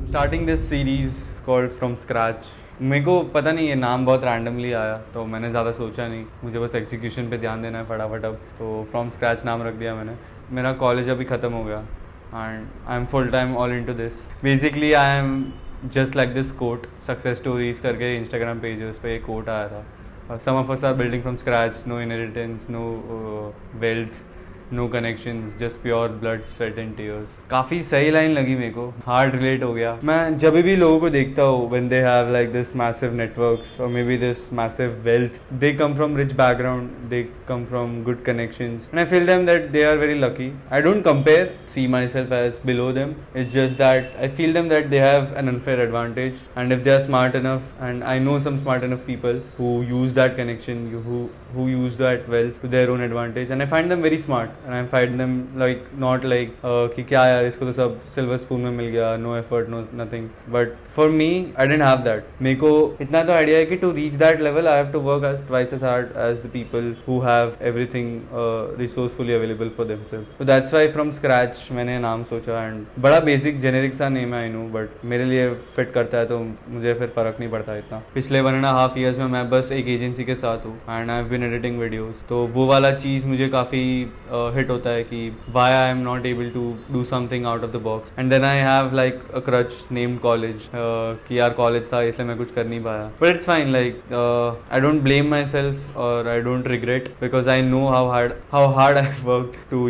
Starting this series called from scratch. मेरे को पता नहीं, ये नाम बहुत रैंडमली आया तो मैंने ज़्यादा सोचा नहीं, मुझे बस एग्जीक्यूशन पे ध्यान देना है फटाफट। अब तो फ्रॉम स्क्रैच नाम रख दिया मैंने। मेरा कॉलेज अभी ख़त्म हो गया and I am full time all into this. Basically I am just like this quote, success stories करके इंस्टाग्राम पेजेस पे एक कोट आया था, some of us are building from scratch, no inheritance, no wealth, no connections, just pure blood sweat and tears. काफ़ी सही line लगी मेरे को, हार्ड रिलेट हो गया। मैं जब भी लोगों को देखता हूँ when they have like this massive networks और maybe this massive wealth, they come from rich background, they come from good connections and I feel them that they are very lucky. I don't compare, see myself as below them. It's just that I feel them that they have an unfair advantage, and if they are smart enough, and I know some smart enough people who use that connection, who use that wealth to their own advantage, and I find them very smart, and I find them like not like कि क्या यार इसको तो सब silver spoon में मिल गया, no effort, no nothing. But for me, I didn't have that. मेरे को इतना तो आइडिया है कि to reach that level, I have to work as twice as hard as the people who have everything resourcefully available for themselves. So that's why from scratch मैंने नाम सोचा। And बड़ा बेसिक जेनेरिक सा name है I know, but मेरे लिए fit करता है तो मुझे फिर फ़र्क नहीं पड़ता इतना। पिछले 1.5 years में मैं बस एक एजेंसी के साथ हूँ and I have been editing videos, तो वो वाला चीज़ मुझे काफ़ी हिट होता है कि why I am not able to do something out of the box. And then I have like a crutch named college, कि यार कॉलेज था इसलिए मैं कुछ कर नहीं पाया, but it's fine. Like I don't blame myself और I don't regret, because I know how hard I work to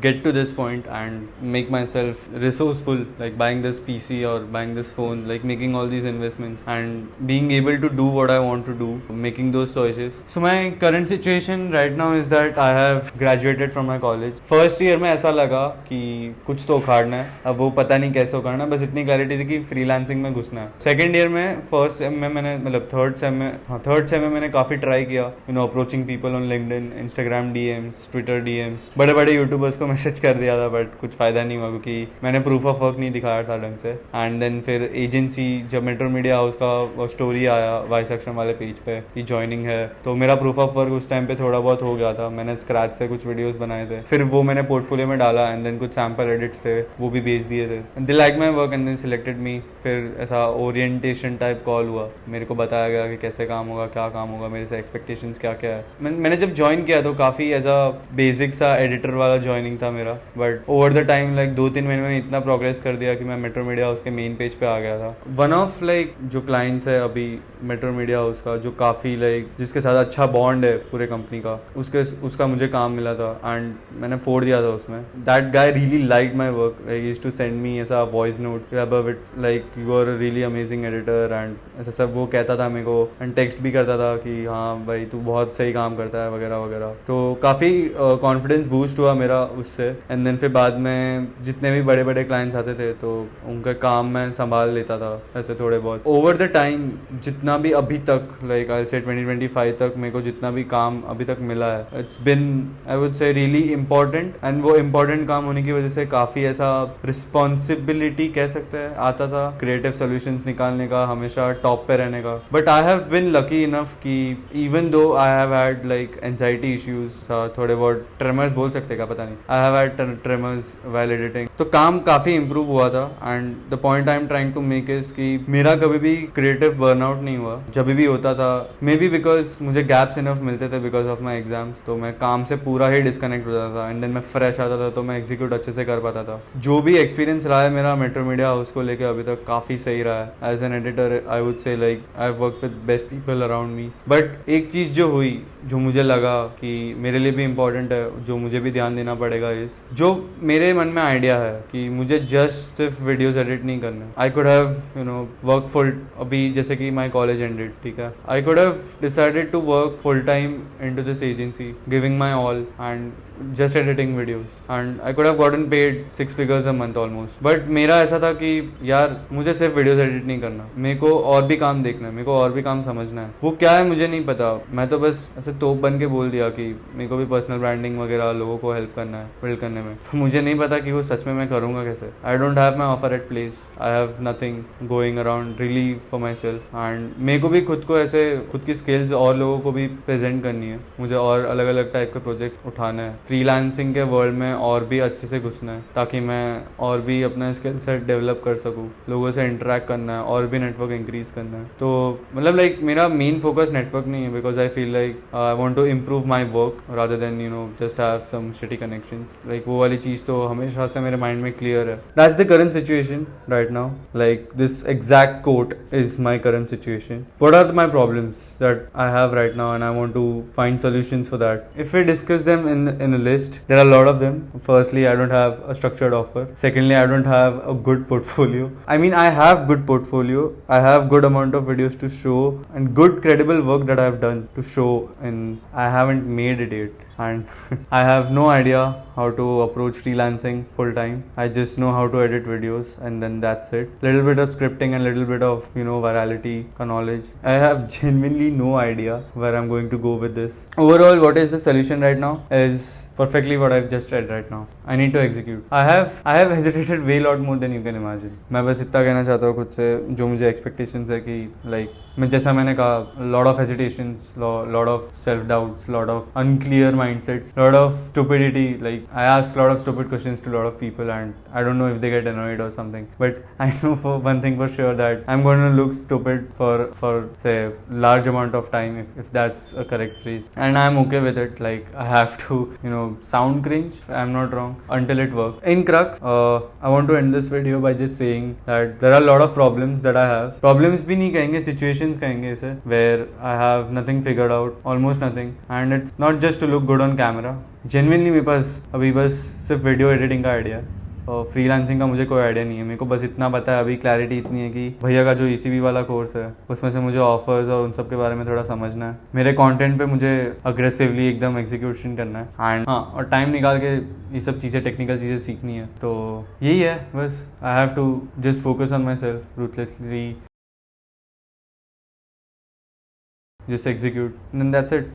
get to this point and make myself resourceful, like buying this PC or buying this phone, like making all these investments and being able to do what I want to do, making those choices. So my current situation right now is that I have graduated from my college. First year में ऐसा लगा कि कुछ तो उखाड़ना है, अब वो पता नहीं कैसे उखाड़ना, बस इतनी क्लैरिटी थी कि फ्रीलांसिंग में घुसना है। सेकेंड ईयर में, फर्स्ट सेम में मैंने मतलब थर्ड सेम में मैंने काफ़ी ट्राई किया, approaching people on LinkedIn, Instagram DMs, Twitter DMs, बड़े बड़े यूट्यूबर्स को मैसेज कर दिया था, बट कुछ फ़ायदा नहीं हुआ क्योंकि मैंने प्रूफ ऑफ वर्क नहीं दिखाया था ढंग से। एंड देन फिर एजेंसी, जब मेट्रो मीडिया हाउस का स्टोरी आया वाई सेक्शन वाले पेज पे कि ज्वाइनिंग है, तो मेरा प्रूफ ऑफ वर्क उस टाइम पे थोड़ा बहुत हो गया था। मैंने स्क्रैच से कुछ वीडियोस बनाए थे, फिर वो मैंने पोर्टफोलियो में डाला एंड देन कुछ सैम्पल एडिट्स थे वो भी भेज दिए थे। They like my work and then selected me. फिर ऐसा ओरिएंटेशन टाइप कॉल हुआ, मेरे को बताया गया कि कैसे काम होगा, क्या काम होगा, मेरे से एक्सपेक्टेशंस क्या क्या है। मैंने जब ज्वाइन किया तो काफ़ी एज अ बेसिक सा एडिटर वाला ज्वाइनिंग था मेरा, but over the time like 2-3 महीने में इतना प्रोग्रेस कर दिया कि मैं मेट्रो मीडिया हाउस के मेन पेज पे आ गया था। वन ऑफ लाइक जो क्लाइंट्स है अभी मेट्रो मीडिया हाउस का, जो काफ़ी लाइक जिसके साथ अच्छा बॉन्ड है पूरे कंपनी का, उसका मुझे काम मिला था एंड मैंने फोड़ दिया था उसमें। That guy really like my work, like used to send me ऐसा voice notes about it like you are really amazing editor and ऐसा सब वो कहता था मेरे को, एंड टेक्स्ट भी करता था कि हाँ भाई तू बहुत सही काम करता है वगैरह वगैरह। तो काफ़ी कॉन्फिडेंस बूस्ट हुआ मेरा उससे। एंड देन फिर बाद में जितने भी बड़े बड़े क्लाइंट्स आते थे तो उनका काम मैं संभाल लेता था ऐसे थोड़े बहुत। ओवर द टाइम जितना भी अभी तक लाइक आई से 2025 तक मेरे को जितना भी काम अभी तक मिला है, इट्स बिन आई वुड से रियली इंपॉर्टेंट। एंड वो इम्पोर्टेंट काम होने की वजह से काफ़ी ऐसा रिस्पॉन्सिबिलिटी कह सकते हैं आता था, क्रिएटिव सोल्यूशंस निकालने का, हमेशा टॉप पे रहने का। But I have been lucky enough कि even though I have had like anxiety issues, थोड़े बहुत ट्रेमर्स बोल सकते क्या पता नहीं, I have had tremors while editing, तो काम काफ़ी इंप्रूव हुआ था। And the point I am trying to make is कि मेरा कभी भी क्रिएटिव बर्नआउट नहीं हुआ। जब भी होता था मे बी बिकॉज मुझे गैप्स इनफ मिलते थे बिकॉज ऑफ माई एग्जाम्स, तो मैं काम से पूरा ही डिस्कनेक्ट हो जाता था एंड देन मैं फ्रेश आता था तो मैं एग्जीक्यूट अच्छे से कर पाता था। जो भी एक्सपीरियंस रहा है मेरा मेट्रो मीडिया हाउस को लेके अभी तक काफ़ी सही रहा है। As an editor I would say like I work with best people around me. But एक चीज़ जो हुई, जो मुझे लगा कि मेरे लिए भी इंपॉर्टेंट है, जो मुझे भी ध्यान देना पड़ेगा, इस जो मेरे मन में आइडिया है कि मुझे जस्ट सिर्फ वीडियोस एडिट नहीं करने। I could have work full, अभी जैसे कि माई कॉलेज एंडेड, ठीक है, I could have decided to work full time into this agency, giving my all and just editing videos and I could have gotten paid 6 figures a month almost. But मेरा ऐसा था कि यार मुझे सिर्फ videos edit नहीं करना, मेरे को और भी काम देखना है, मेरे को और भी काम समझना है। वो क्या है मुझे नहीं पता, मैं तो बस ऐसे तोप बन के बोल दिया कि मेरे को भी पर्सनल ब्रांडिंग वगैरह लोगों को हेल्प करना है बिल्ड करने में। तो मुझे नहीं पता कि वो सच में मैं करूँगा कैसे। I don't have my offer at place, I have nothing going around really for my self and मेरे को भी खुद को ऐसे खुद की स्किल्स और लोगों को भी प्रेजेंट करनी है। मुझे और अलग अलग टाइप के प्रोजेक्ट्स उठाने हैं, फ्रीलांसिंग के वर्ल्ड में और भी अच्छे से घुसना है ताकि मैं और भी अपना स्किल सेट डेवलप कर सकूँ, लोगों से इंटरेक्ट करना है और भी नेटवर्क इंक्रीज करना है। तो मतलब लाइक मेरा मेन फोकस नेटवर्क नहीं है, because I feel like I want to improve my work rather than just have some shitty connections. Like वो वाली चीज़ तो हमेशा से मेरे माइंड में क्लियर है। That's the current situation right now, like this exact quote is my current situation. What are my problems that I have right now and I want to find solutions for that. If we discuss them in a list, there are a lot of them. Firstly, I don't have a structured offer. Secondly, I don't have a good portfolio. I mean, I have good portfolio. I have good amount of videos to show and good credible work that I have done to show, and I haven't made it yet. And I have no idea how to approach freelancing full time. I just know how to edit videos and then that's it. Little bit of scripting and little bit of virality ka knowledge. I have genuinely no idea where I'm going to go with this. Overall, what is the solution right now is perfectly what I've just said right now. I need to execute. I have hesitated way lot more than you can imagine. मैं बस इतना कहना चाहता हूँ खुद से, जो मुझे expectations है कि like मैं जैसा मैंने कहा, lot of hesitations, lot of self doubts, lot of unclear mindsets, lot of stupidity. Like I asked lot of stupid questions to lot of people and I don't know if they get annoyed or something. But I know for one thing for sure that I'm going to look stupid for say large amount of time if that's a correct phrase. And I'm okay with it. Like I have to sound cringe. I'm not wrong until it works. In crux, I want to end this video by just saying that there are a lot of problems that I have. Problems भी नहीं कहेंगे, situations कहेंगे इसे, where I have nothing figured out, almost nothing, and it's not just to look good on camera. Genuinely मेरे पास अभी बस सिर्फ video editing का आइडिया है और फ्रीलांसिंग का मुझे कोई आइडिया नहीं है। मेरे को बस इतना पता है, अभी क्लैरिटी इतनी है कि भैया का जो ECB वाला कोर्स है उसमें से मुझे ऑफर्स और उन सब के बारे में थोड़ा समझना है। मेरे कंटेंट पे मुझे अग्रेसिवली एकदम एग्जीक्यूशन करना है एंड हाँ, और टाइम निकाल के ये सब चीज़ें, टेक्निकल चीज़ें सीखनी है। तो यही है बस, I have to just focus on myself ruthlessly, just execute, and then that's it.